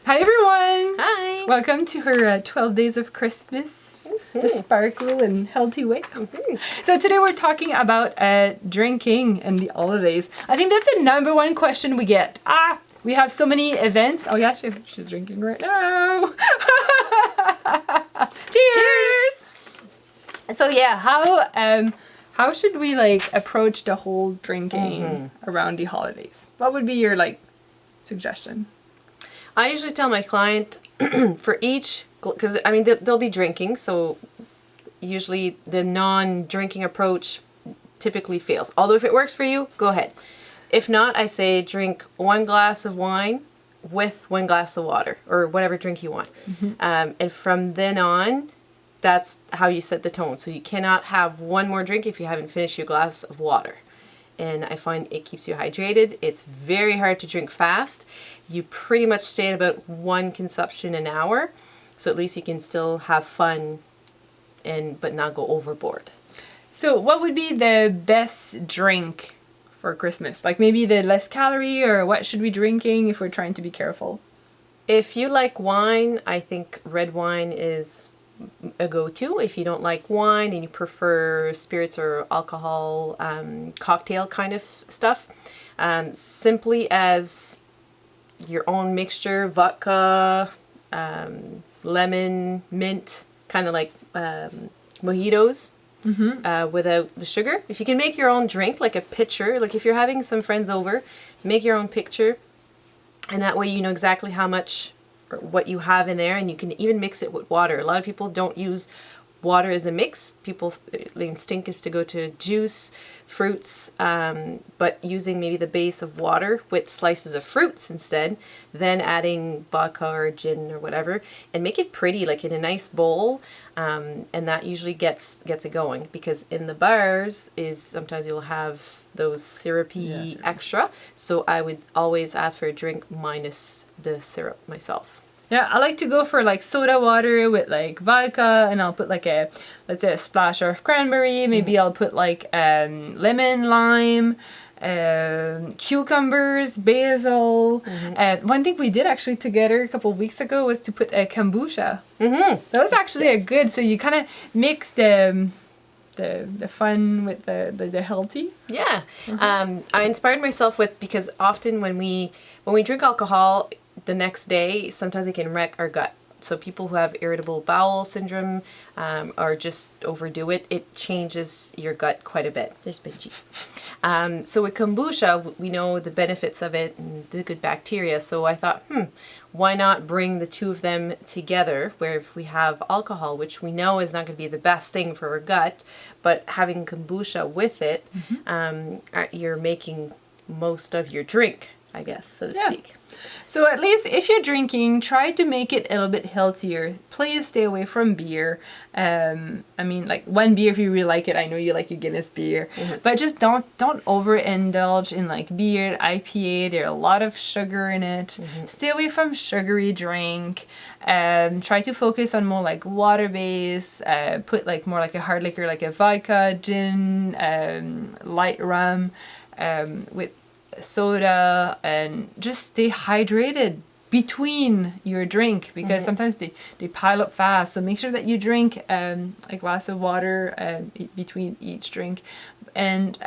Hi everyone! Hi! Welcome to her 12 Days of Christmas, the sparkle and healthy way. So today we're talking about drinking and the holidays. I think that's the number one question we get. We have so many events. Oh yeah, she's drinking right now. Cheers! So yeah, how should we approach the whole drinking around the holidays? What would be your suggestion? I usually tell my client for each, because I mean they'll be drinking, so usually the non-drinking approach typically fails. Although if it works for you, go ahead. If not, I say drink 1 glass of wine with 1 glass of water, or whatever drink you want. And from then on, that's how you set the tone. So you cannot have one more drink if you haven't finished your glass of water. And I find it keeps you hydrated. It's very hard to drink fast. You pretty much stay at about 1 consumption an hour. So at least you can still have fun but not go overboard. So what would be the best drink for Christmas? Like maybe the less calorie, or what should we be drinking if we're trying to be careful? If you like wine, I think red wine is a go-to. If you don't like wine and you prefer spirits or alcohol, cocktail kind of stuff, simply as your own mixture, vodka, lemon, mint, kind of like mojitos without the sugar. If you can make your own drink, like a pitcher, like if you're having some friends over, make your own pitcher, and that way you know exactly how much or what you have in there, and you can even mix it with water. A lot of people don't use water as a mix. The instinct is to go to juice, fruits, but using maybe the base of water with slices of fruits instead, then adding vodka or gin or whatever, and make it pretty, like in a nice bowl, and that usually gets it going, because in the bars is sometimes you'll have those syrupy extra, so I would always ask for a drink minus the syrup myself. Yeah, I like to go for soda water with vodka, and I'll put let's say a splash of cranberry. Maybe I'll put lemon, lime, cucumbers, basil. One thing we did actually together a couple of weeks ago was to put a kombucha. That was actually a good. So you kind of mix the fun with the healthy. Yeah, I inspired myself because often when we drink alcohol, the next day, sometimes it can wreck our gut. So people who have irritable bowel syndrome or just overdo it, it changes your gut quite a bit. There's Benji. So with kombucha, we know the benefits of it and the good bacteria. So I thought, why not bring the two of them together, where if we have alcohol, which we know is not going to be the best thing for our gut, but having kombucha with it, you're making most of your drink, I guess, so to speak. So at least if you're drinking, try to make it a little bit healthier. Please stay away from beer. I mean, one beer if you really like it. I know you like your Guinness beer, but just don't overindulge in beer, IPA. There are a lot of sugar in it. Stay away from sugary drink. Try to focus on more water based. Put more a hard liquor, like a vodka, gin, light rum, with soda, and just stay hydrated between your drink, because sometimes they pile up fast. So make sure that you drink a glass of water between each drink, and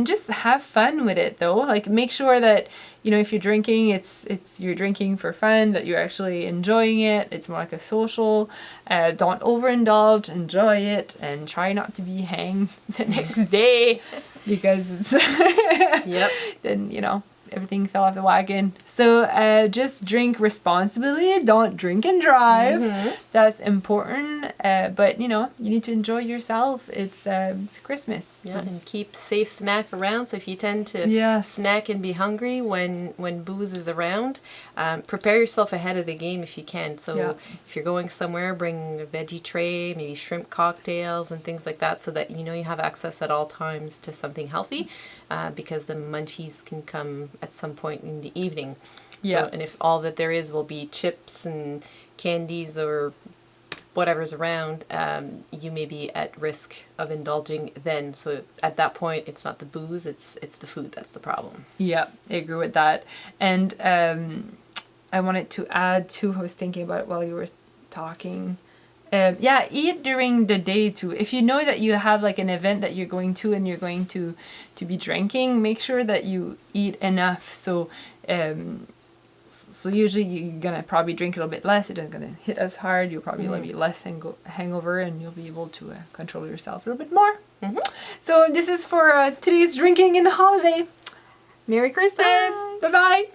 just have fun with it though. Make sure that if you're drinking, it's you're drinking for fun, that you're actually enjoying it. It's more like a social. Don't overindulge, enjoy it, and try not to be hanged the next day, because it's then everything fell off the wagon. So just drink responsibly. Don't drink and drive. That's important. But you need to enjoy yourself. It's Christmas. Yeah, and keep safe snack around. So if you tend to snack and be hungry when booze is around, prepare yourself ahead of the game if you can. So if you're going somewhere, bring a veggie tray, maybe shrimp cocktails and things like that, so that you have access at all times to something healthy, because the munchies can come at some point in the evening. So, and if all that there is will be chips and candies or whatever's around, you may be at risk of indulging then. So at that point, it's not the booze, it's the food that's the problem. Yeah, I agree with that. And I wanted to add too, I was thinking about it while you were talking. Eat during the day too. If you know that you have like an event that you're going to and you're going to be drinking, make sure that you eat enough. So usually you're gonna probably drink a little bit less. It isn't gonna hit as hard. You'll probably be less hangover, and you'll be able to control yourself a little bit more. So this is for today's drinking in the holiday. Merry Christmas! Bye bye.